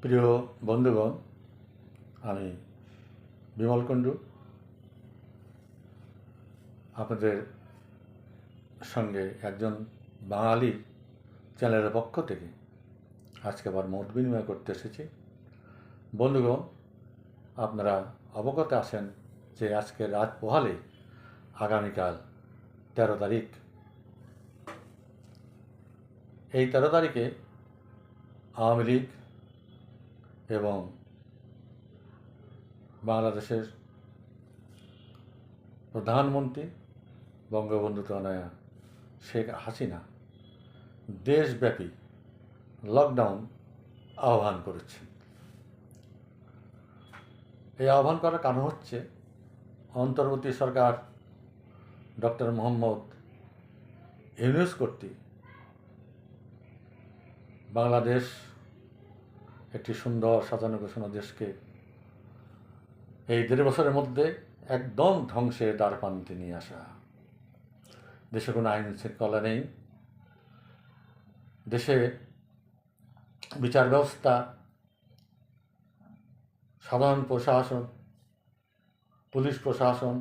প্রিয় বন্ধুগণ, আমি বিমল কুণ্ডু আপনাদের সঙ্গে একজন বাঙালি চ্যানেলের পক্ষ থেকে আজকে আবার মত বিনিময় করতে এসেছি। বন্ধুগণ, আপনারা অবগত আছেন যে আজকে রাত পোহালে আগামীকাল 13 তারিখ। এই 13 তারিখে আওয়ামী লীগ এবং বাংলাদেশের প্রধানমন্ত্রী বঙ্গবন্ধু তনয়া শেখ হাসিনা দেশব্যাপী লকডাউন আহ্বান করেছেন। এই আহ্বান করার কারণ হচ্ছে অন্তর্বর্তী সরকার ডক্টর মোহাম্মদ ইউনূস কর্তৃক বাংলাদেশ একটি সুন্দর সাজানো গোছানো দেশকে এই 1.5 বছরের মধ্যে একদম ধ্বংসের দ্বারপ্রান্তে নিয়ে আসা। দেশে কোনো আইন শৃঙ্খলা নেই, দেশে বিচার ব্যবস্থা, সাধারণ প্রশাসন, পুলিশ প্রশাসন,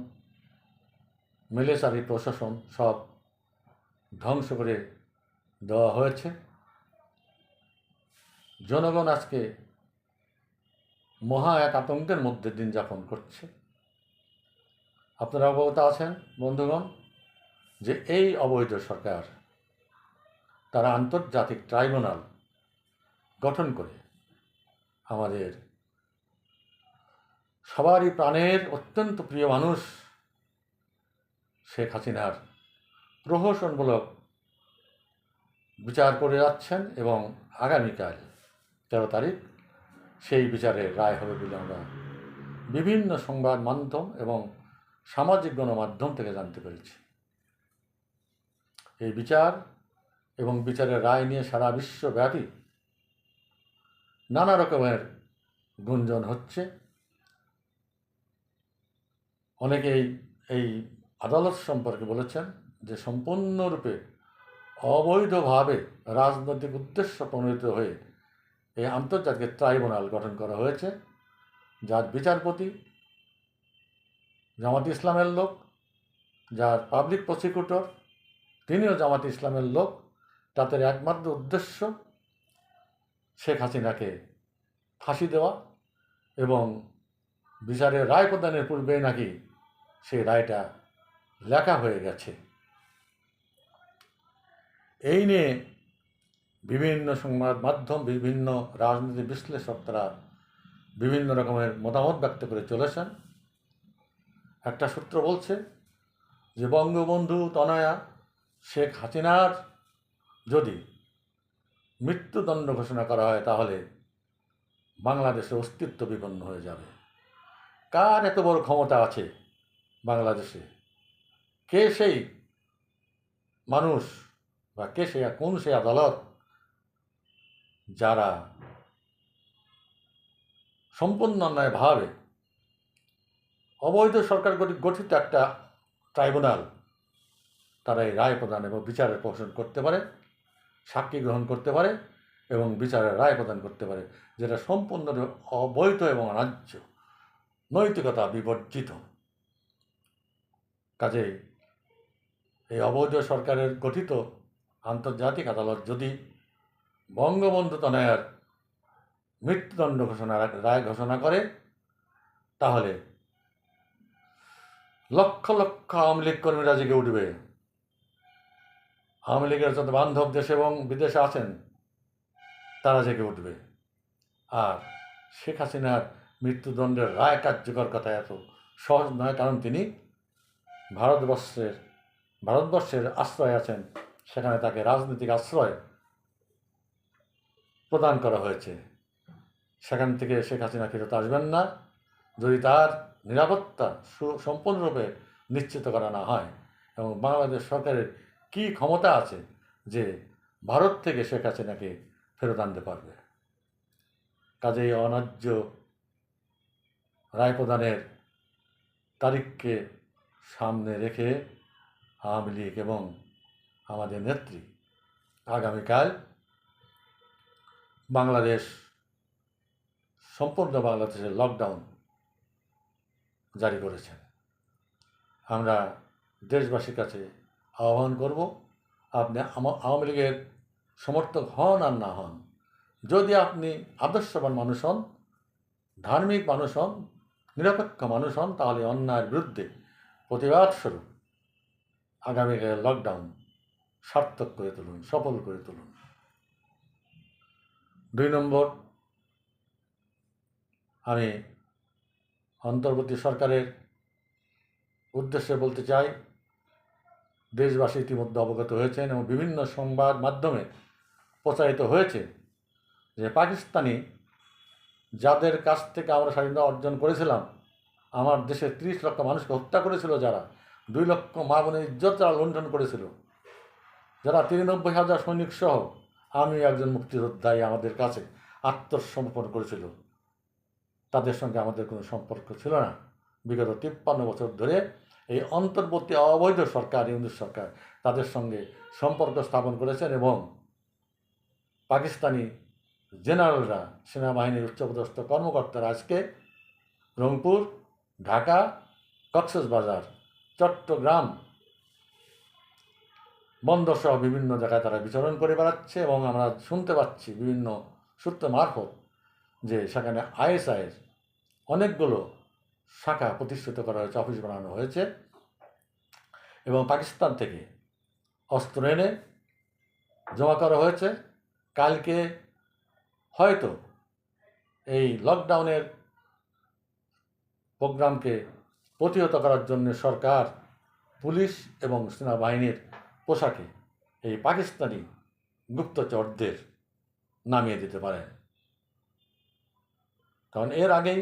মিলিটারি প্রশাসন সব ধ্বংস করে দেওয়া হয়েছে। জনগণ আজকে মহা এক আতঙ্কের মধ্যে দিন যাপন করছে। আপনারা অবগত আছেন বন্ধুগণ যে এই অবৈধ সরকার তারা আন্তর্জাতিক ট্রাইব্যুনাল গঠন করে আমাদের সবারই প্রাণের অত্যন্ত প্রিয় মানুষ শেখ হাসিনার প্রহসনমূলক বিচার করে যাচ্ছেন এবং আগামীকাল 13 তারিখ সেই বিচারের রায় হবে বলে আমরা বিভিন্ন সংবাদ মাধ্যম এবং সামাজিক গণমাধ্যম থেকে জানতে পেরেছি। এই বিচার এবং বিচারের রায় নিয়ে সারা বিশ্বব্যাপী নানা রকমের গুঞ্জন হচ্ছে। অনেকেই এই আদালত সম্পর্কে বলেছেন যে সম্পূর্ণরূপে অবৈধভাবে রাজনৈতিক উদ্দেশ্য প্রণোদিত হয়ে এই আন্তর্জাতিক ট্রাইব্যুনাল গঠন করা হয়েছে, যার বিচারপতি জামাত ইসলামের লোক, যার পাবলিক প্রসিকিউটর তিনিও জামাত ইসলামের লোক। তাদের একমাত্র উদ্দেশ্য শেখ হাসিনাকে ফাঁসি দেওয়া এবং বিচারের রায় প্রদানের পূর্বে নাকি সেই রায়টা লেখা হয়ে গেছে। এই নিয়ে বিভিন্ন সংবাদ মাধ্যম, বিভিন্ন রাজনৈতিক বিশ্লেষক তারা বিভিন্ন রকমের মতামত ব্যক্ত করে চলেছেন। একটা সূত্র বলছে যে বঙ্গবন্ধু তনয়া শেখ হাসিনার যদি মৃত্যুদণ্ড ঘোষণা করা হয় তাহলে বাংলাদেশের অস্তিত্ব বিপন্ন হয়ে যাবে। কার এত বড় ক্ষমতা আছে বাংলাদেশে? কে সেই মানুষ বা কে সেই কোন সেই আদালত যারা সম্পূর্ণ অন্যায়ভাবে অবৈধ সরকার গঠিত একটা ট্রাইব্যুনাল তারা এই রায় প্রদান এবং বিচারের প্রশাসন করতে পারে, সাক্ষী গ্রহণ করতে পারে এবং বিচারের রায় প্রদান করতে পারে, যেটা সম্পূর্ণ অবৈধ এবং অন্যায্য, নৈতিকতা বিবর্জিত। কাজে এই অবৈধ সরকারের গঠিত আন্তর্জাতিক আদালত যদি বঙ্গবন্ধু তনয়ার মৃত্যুদণ্ড রায় ঘোষণা করে তাহলে লক্ষ লক্ষ আওয়ামী লীগ কর্মীরা জেগে উঠবে। আওয়ামী লীগের যত বান্ধব দেশে এবং বিদেশে আছেন তারা জেগে উঠবে। আর শেখ হাসিনার মৃত্যুদণ্ডের রায় কার্যকর কথা এত সহজ নয়, কারণ তিনি ভারতবর্ষের আশ্রয় আছেন, সেখানে তাকে রাজনৈতিক আশ্রয় প্রদান করা হয়েছে। সেখান থেকে শেখ হাসিনা ফেরত আসবেন না যদি তার নিরাপত্তা সম্পূর্ণরূপে নিশ্চিত করা না হয় এবং বাংলাদেশ সরকারের কী ক্ষমতা আছে যে ভারত থেকে শেখ হাসিনাকে ফেরত আনতে পারবে। কাজেই অন্যায্য রায় প্রদানের তারিখকে সামনে রেখে আওয়ামী লীগ এবং আমাদের নেত্রী আগামীকাল বাংলাদেশ সম্পূর্ণ বাংলাদেশে লকডাউন জারি করেছেন। আমরা দেশবাসীর কাছে আহ্বান করব, আপনি আওয়ামী লীগের সমর্থক হন আর না হন, যদি আপনি আদর্শবান মানুষ হন, ধার্মিক মানুষ হন, নিরপেক্ষ মানুষ হন, তাহলে অন্যায়ের বিরুদ্ধে প্রতিবাদস্বরূপ আগামীকাল লকডাউন সার্থক করে তুলুন, সফল করে তুলুন। 2 নম্বর, আমি অন্তর্বর্তী সরকারের উদ্দেশ্যে বলতে চাই, দেশবাসী ইতিমধ্যে অবগত হয়েছেন এবং বিভিন্ন সংবাদ মাধ্যমে প্রচারিত হয়েছে যে পাকিস্তানি যাদের কাছ থেকে আমরা স্বাধীনতা অর্জন করেছিলাম, আমার দেশের 30 লক্ষ মানুষকে হত্যা করেছিল, যারা 2 লক্ষ মা বোনের ইজ্জত যারা লুণ্ঠন করেছিল, যারা 93,000 সৈনিক সহ আমি একজন মুক্তিযোদ্ধাই আমাদের কাছে আত্মসমর্পণ করেছিল, তাদের সঙ্গে আমাদের কোনো সম্পর্ক ছিল না। বিগত 53 বছর ধরে এই অন্তর্বর্তী অবৈধ সরকার, ইউনিট সরকার তাদের সঙ্গে সম্পর্ক স্থাপন করেছেন এবং পাকিস্তানি জেনারেলরা, সেনাবাহিনীর উচ্চপদস্থ কর্মকর্তারা আজকে রংপুর, ঢাকা, কক্সবাজার, চট্টগ্রাম বন্দরসহ বিভিন্ন জায়গায় তারা বিচরণ করে বেড়াচ্ছে এবং আমরা শুনতে পাচ্ছি বিভিন্ন সূত্র মারফত যে সেখানে আইএসআইয়ের অনেকগুলো শাখা প্রতিষ্ঠিত করা হয়েছে, অফিস বানানো হয়েছে এবং পাকিস্তান থেকে অস্ত্র এনে জমা করা হয়েছে। কালকে হয়তো এই লকডাউনের প্রোগ্রামকে প্রতিহত করার জন্য সরকার পুলিশ এবং সেনাবাহিনীর পোশাকে এই পাকিস্তানি গুপ্তচরদের নামিয়ে দিতে পারেন। কারণ এর আগেই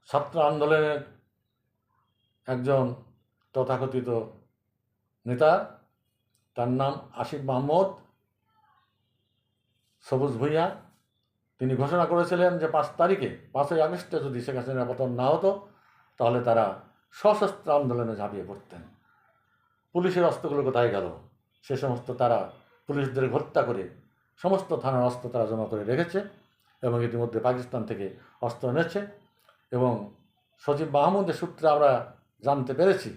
ছাত্র আন্দোলনের একজন তথাকথিত নেতা, তার নাম আসিফ মাহমুদ সবুজ ভূঁইয়া, তিনি ঘোষণা করেছিলেন যে 5 তারিখে 5ই আগস্টে যদি শেখ হাসিনার পতন না হতো তাহলে তারা সশস্ত্র আন্দোলনে ঝাঁপিয়ে পড়তেন। পুলিশের অস্ত্রগুলো কোথায় গেল? সে সমস্ত তারা পুলিশদের হত্যা করে সমস্ত থানার অস্ত্র তারা জমা করে রেখেছে এবং ইতিমধ্যে পাকিস্তান থেকে অস্ত্র এনেছে। এবং সজীব মাহমুদের সূত্রে আমরা জানতে পেরেছি,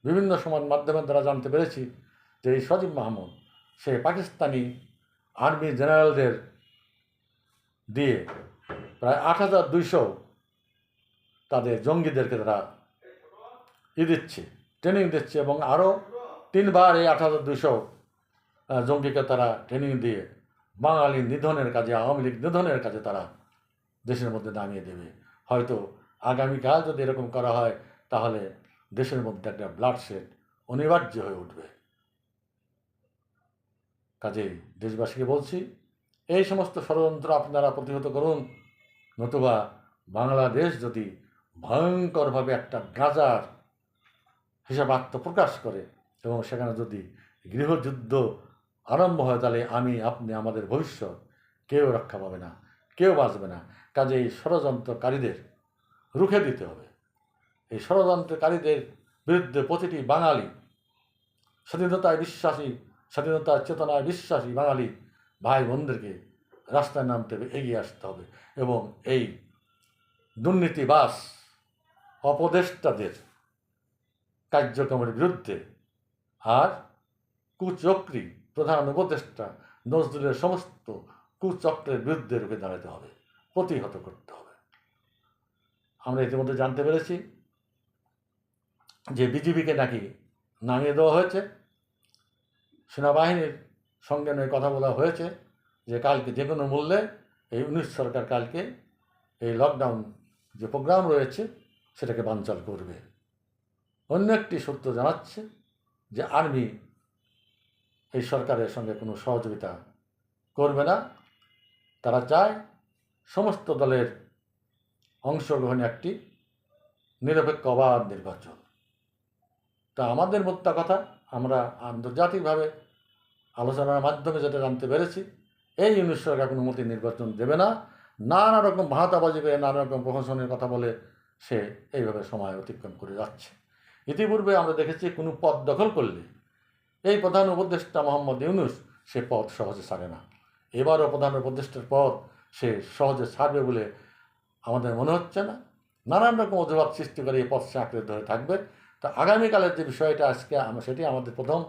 বিভিন্ন সংবাদ মাধ্যমের দ্বারা জানতে পেরেছি যে এই সজীব মাহমুদ সে পাকিস্তানি আর্মি জেনারেলদের দিয়ে প্রায় 8,200 তাদের জঙ্গিদেরকে তারা দিচ্ছে, ট্রেনিং দিচ্ছে এবং আরও 3 বার এই 8,200 জঙ্গিকে তারা ট্রেনিং দিয়ে বাঙালি নিধনের কাজে, আওয়ামী লীগ নিধনের কাজে তারা দেশের মধ্যে নামিয়ে দেবে। হয়তো আগামীকাল যদি এরকম করা হয় তাহলে দেশের মধ্যে একটা ব্লাডশেড অনিবার্য হয়ে উঠবে। কাজেই দেশবাসীকে বলছি, এই সমস্ত ষড়যন্ত্র আপনারা প্রতিহত করুন, নতুবা বাংলাদেশ যদি ভয়ঙ্করভাবে একটা গাজার হিসাব আত্মপ্রকাশ করে এবং সেখানে যদি গৃহযুদ্ধ আরম্ভ হয় তাহলে আমি, আপনি, আমাদের ভবিষ্যৎ কেউ রক্ষা পাবে না, কেউ বাঁচবে না। কাজেই ষড়যন্ত্রকারীদের রুখে দিতে হবে। এই ষড়যন্ত্রকারীদের বিরুদ্ধে প্রতিটি বাঙালি, স্বাধীনতায় বিশ্বাসী, স্বাধীনতার চেতনায় বিশ্বাসী বাঙালি ভাই বোনদেরকে রাস্তায় নামতে হবে, এগিয়ে আসতে হবে এবং এই দুর্নীতিবাজ অপদেষ্টাদের কার্যক্রমের বিরুদ্ধে আর কুচক্রী প্রধান উপদেষ্টা নজরুলের সমস্ত কুচক্রের বিরুদ্ধে রুখে দাঁড়াতে হবে, প্রতিহত করতে হবে। আমরা ইতিমধ্যে জানতে পেরেছি যে বিজিবিকে নাকি নামিয়ে দেওয়া হয়েছে, সেনাবাহিনীর সঙ্গে নয় কথা বলা হয়েছে যে কালকে যে কোনো মূল্যে এই 19 সরকার কালকে এই লকডাউন যে প্রোগ্রাম রয়েছে সেটাকে বানচাল করবে। অন্য একটি সূত্র জানাচ্ছে যে আর্মি এই সরকারের সঙ্গে কোনো সহযোগিতা করবে না, তারা চায় সমস্ত দলের অংশগ্রহণে একটি নিরপেক্ষ অবাধ নির্বাচন। তা আমাদের মোদ্দা কথা, আমরা আন্তর্জাতিকভাবে আলোচনার মাধ্যমে যেটা জানতে পেরেছি, এই ইউনিট সরকার কোনো মতে নির্বাচন দেবে না, নানা রকম ভাঁতাবাজি করে, নানা রকম প্রহসনের কথা বলে সে এইভাবে সময় অতিক্রম করে যাচ্ছে। ইতিপূর্বে আমরা দেখেছি কোনো পদ দখল করলে এই প্রধান উপদেষ্টা মোহাম্মদ ইউনূস সে পদ সহজে ছাড়ে না এবারও প্রধান উপদেষ্টার পদ সে সহজে ছাড়বে বলে আমাদের মনে হচ্ছে না। নানান রকম অজুহাত সৃষ্টি করে এই পথ সে আঁকড়ে ধরে থাকবে। তো আগামীকালের যে বিষয়টা আজকে সেটি আমাদের প্রথম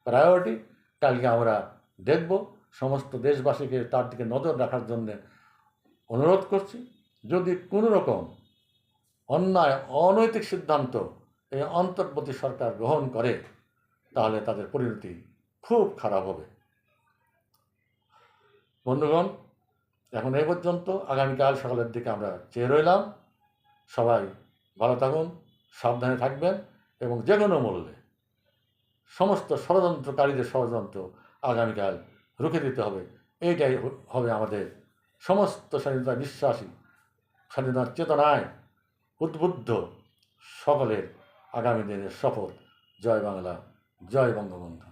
প্রায়োরিটি। কালকে আমরা দেখব, সমস্ত দেশবাসীকে তার দিকে নজর রাখার জন্যে অনুরোধ করছি। যদি কোনো রকম অন্যায় অনৈতিক সিদ্ধান্ত এই অন্তর্বর্তী সরকার গ্রহণ করে তাহলে তাদের পরিণতি খুব খারাপ হবে। বন্ধুগণ, এখন এই পর্যন্ত। আগামীকাল সকালের দিকে আমরা চেয়ে রইলাম। সবাই ভালো থাকুন, সাবধানে থাকবেন এবং যে কোনো মূল্যে সমস্ত ষড়যন্ত্রকারীদের ষড়যন্ত্র আগামীকাল রুখে দিতে হবে। এইটাই হবে আমাদের সমস্ত স্বাধীনতা বিশ্বাসী, স্বাধীনতার চেতনায় উদ্বুদ্ধ সকলের আগামী দিনের শপথ। জয় বাংলা, জয় বঙ্গবন্ধু।